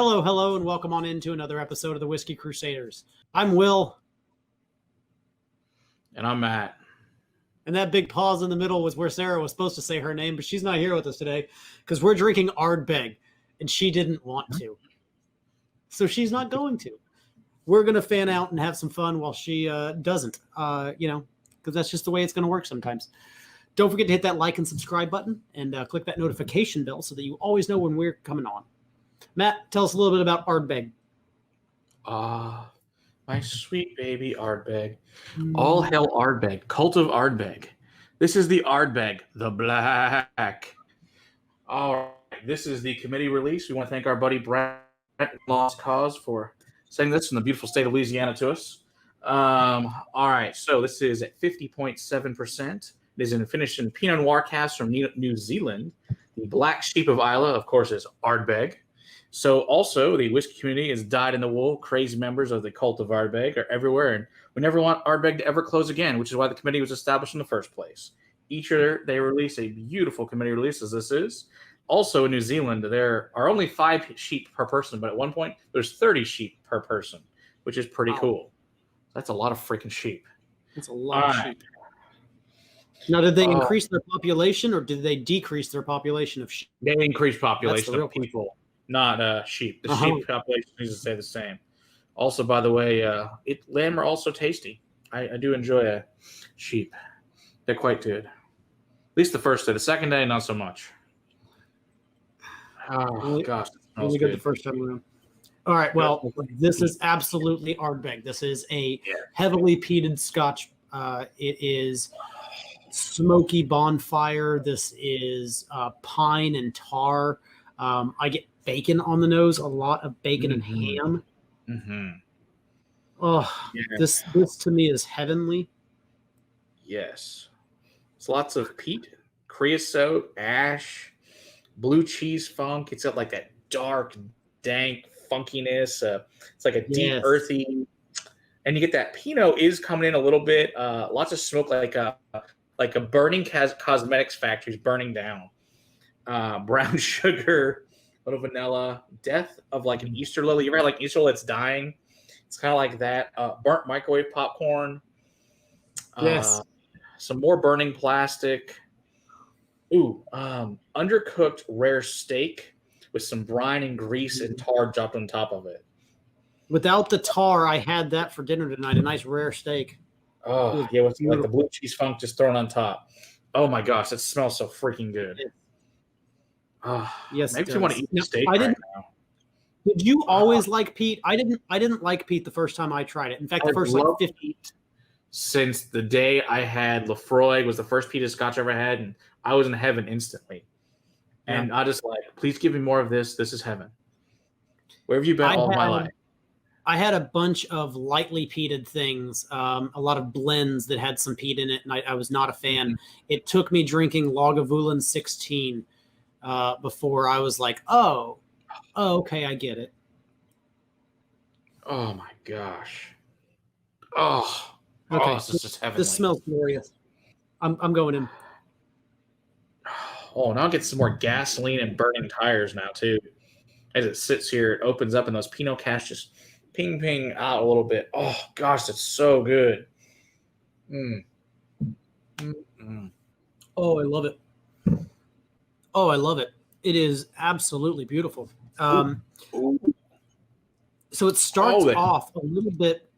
Hello, hello, and welcome on into another episode of the Whiskey Crusaders. I'm Will. And I'm Matt. And that big pause in the middle was where Sarah was supposed to say her name, but she's not here with us today because we're drinking Ardbeg, and she didn't want to. So she's not going to. We're going to fan out and have some fun while she doesn't, because that's just the way it's going to work sometimes. Don't forget to hit that like and subscribe button and click that notification bell so that you always know when we're coming on. Matt, tell us a little bit about Ardbeg. My sweet baby Ardbeg. All hail Ardbeg, cult of Ardbeg. This is the Ardbeg, the Black. All right, this is the committee release. We want to thank our buddy Brett Lost Cause for sending this from the beautiful state of Louisiana to us. All right, so this is at 50.7%. It is finished in Pinot Noir casks from New Zealand. The Black Sheep of Islay, of course, is Ardbeg. So also, the whiskey community is dyed-in-the-wool. Crazy members of the cult of Ardbeg are everywhere, and we never want Ardbeg to ever close again, which is why the committee was established in the first place. Each year, they release a beautiful committee release, as this is. Also, in New Zealand, there are only 5 sheep per person, but at one point, there's 30 sheep per person, which is pretty cool. That's a lot of freaking sheep. That's a lot of sheep. Now, did they increase their population, or did they decrease their population of sheep? They increased population of people. Not sheep. The sheep population needs to stay the same. Also, by the way, lamb are also tasty. I do enjoy a sheep. They're quite good. At least the first day. The second day, not so much. Oh, gosh. Really good the first time around. All right, well, this is absolutely Ardbeg. This is a heavily peated Scotch. It is smoky bonfire. This is pine and tar. I get bacon on the nose, a lot of bacon and ham. This to me is heavenly. Yes. It's lots of peat, creosote, ash, blue cheese funk. It's got like that dark, dank funkiness. It's like a deep, earthy, and you get that Pinot is coming in a little bit. Lots of smoke, like a burning cosmetics factory is burning down. Brown sugar. Little vanilla, death of like an Easter lily. You ever had like Easter lily that's dying? It's kind of like that. Burnt microwave popcorn. Yes. Some more burning plastic. Ooh, undercooked rare steak with some brine and grease and tar dropped on top of it. Without the tar, I had that for dinner tonight. A nice rare steak. Oh, yeah, with like the blue cheese funk just thrown on top. Oh my gosh, it smells so freaking good. Yes, maybe you want to eat steak right now. Did you always like peat? I didn't like peat the first time I tried it. In fact, the first like 50 since the day I had Lefroy was the first peated Scotch I ever had, and I was in heaven instantly. And I just like, please give me more of this. This is heaven. Where have you been all my life? I had a bunch of lightly peated things, a lot of blends that had some peat in it, and I was not a fan. It took me drinking Lagavulin 16 before I was like, oh, okay, I get it. Oh my gosh. Oh, okay. This is just heavenly. This smells glorious. I'm going in. Oh, now I get some more gasoline and burning tires now too. As it sits here, it opens up and those Pinot casks just ping out a little bit. Oh gosh, that's so good. Oh, I love it. Oh, I love it. It is absolutely beautiful. So it starts off a little bit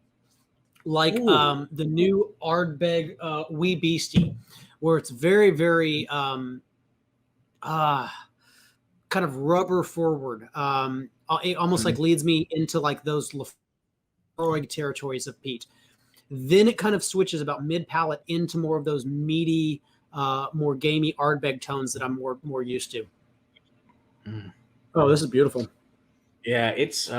like the new Ardbeg Wee Beastie, where it's very, very kind of rubber forward. It almost like leads me into like those Lefroy territories of peat. Then it kind of switches about mid-palate into more of those meaty, more gamey Ardbeg tones that I'm more used to. Oh, this is beautiful. Yeah, it's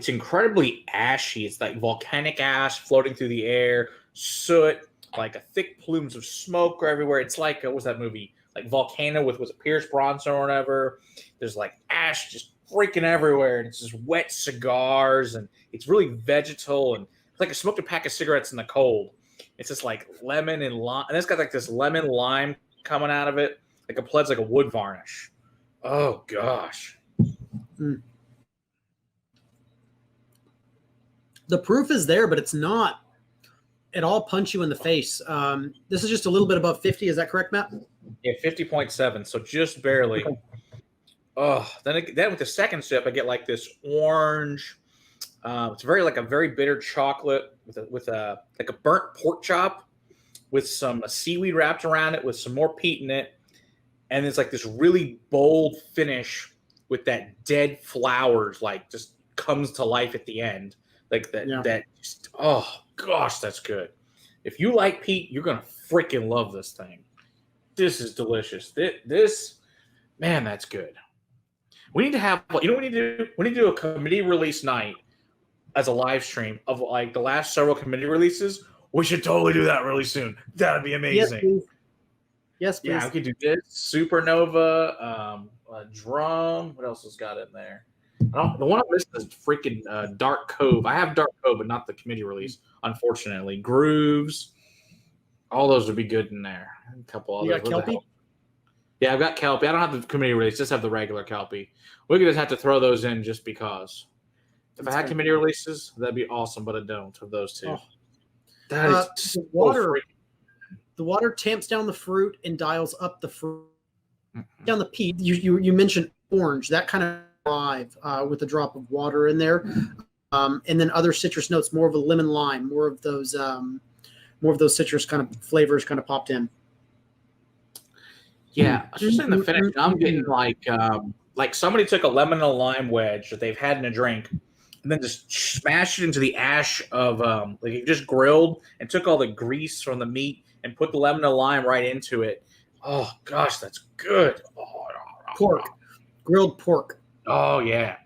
incredibly ashy. It's like volcanic ash floating through the air, soot, like a thick plumes of smoke everywhere. It's like what was that movie? Like Volcano with was it Pierce Bronson or whatever. There's like ash just freaking everywhere, and it's just wet cigars, and it's really vegetal, and it's like I smoked a pack of cigarettes in the cold. It's just like lemon and lime, and it's got like this lemon lime coming out of it, like a pledge, like a wood varnish. Oh gosh. The proof is there, but it's not at all punch you in the face. This is just a little bit above 50. Is that correct, Matt? Yeah, 50.7, so just barely. Okay. Oh, then with the second sip, I get like this orange. It's a very bitter chocolate with a like a burnt pork chop with some seaweed wrapped around it with some more peat in it, and it's like this really bold finish with that dead flowers like just comes to life at the end, like that. Yeah. That just, oh gosh, that's good. If you like peat, you're gonna freaking love this thing. This is delicious. This man, that's good. We need to have, you know what we need to do? We need to do a committee release night as a live stream of like the last several committee releases. We should totally do that really soon. That'd be amazing. Yes, please. Yeah, we could do this. Supernova, Drum. What else has got in there? The one I'm missing is freaking Dark Cove. I have Dark Cove, but not the committee release, unfortunately. Grooves. All those would be good in there. A couple others. You got Kelpie? Yeah, I've got Kelpie. I don't have the committee release, just have the regular Kelpie. We could just have to throw those in just because. If I had committee releases, that'd be awesome, but I don't of those two. Oh. That is the water. The water tamps down the fruit and dials up the fruit. Down the peat. You mentioned orange. That kind of alive with a drop of water in there, and then other citrus notes, more of a lemon lime, more of those citrus kind of flavors kind of popped in. Yeah, just in the finish, I'm getting like somebody took a lemon and a lime wedge that they've had in a drink, and then just smashed it into the ash of like you just grilled and took all the grease from the meat and put the lemon and lime right into it. Oh gosh, that's good. Pork, grilled pork. Oh yeah,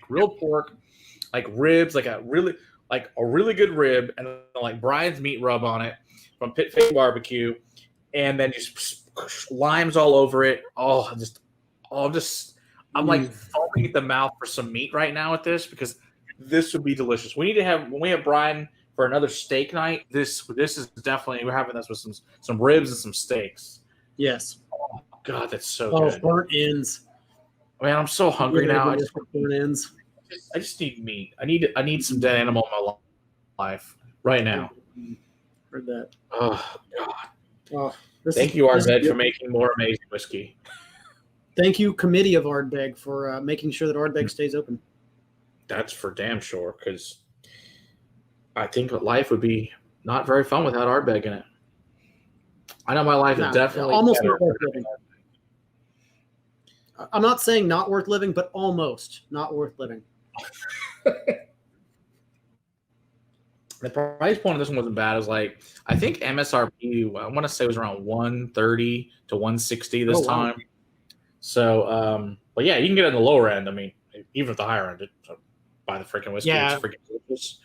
grilled pork, like ribs, like a really good rib, and then like Brian's meat rub on it from Pit Fake Barbecue, and then just limes all over it. I'm like foaming at the mouth for some meat right now at this because this would be delicious. We need to have when we have Brian for another steak night. This is definitely we're having this with some ribs and some steaks. Yes. Oh God, that's so good. Burnt ends. Man, I'm so hungry now. Burnt ends. I just need meat. I need some dead animal in my life right now. Heard that. Oh God. Oh, Thank you, Ardbeg, for making more amazing whiskey. Thank you, committee of Ardbeg, for making sure that Ardbeg stays open. That's for damn sure, because I think life would be not very fun without Ardbeg in it. I know my life is definitely almost not worth living. I'm not saying not worth living, but almost not worth living. The price point of this one wasn't bad. It was like, I think MSRP, I want to say it was around 130 to 160 this time. So, but yeah, you can get it in the lower end. I mean, even at the higher end, buy the freaking whiskey. Yeah. It's freaking delicious.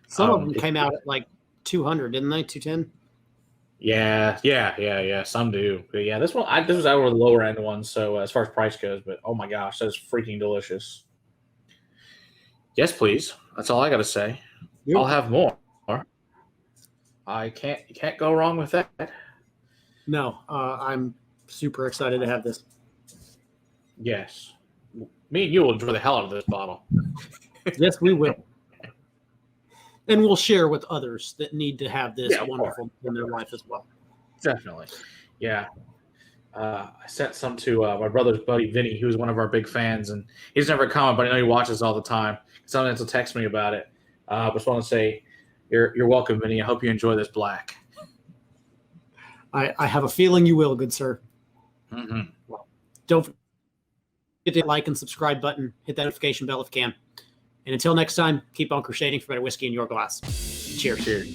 Some of them came out at like 200, didn't they? 210? Yeah. Some do. But yeah, this was our lower end one. So as far as price goes, but oh my gosh, that's freaking delicious. Yes, please. That's all I got to say. Yep. I'll have more. You can't go wrong with that. No, I'm super excited to have this. Yes. Me and you will enjoy the hell out of this bottle. Yes, we will. And we'll share with others that need to have this wonderful in their life as well. Definitely. Yeah. I sent some to my brother's buddy, Vinny, who's one of our big fans. And he's never comment, but I know he watches all the time. Sometimes he'll text me about it. Just want to say you're welcome, Vinny. I hope you enjoy this black. I have a feeling you will, good sir. Mm-hmm. Well, don't forget to hit the like and subscribe button. Hit that notification bell if you can. And until next time, keep on crocheting for better whiskey in your glass. Cheers. Cheers.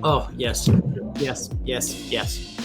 Oh, yes. Yes.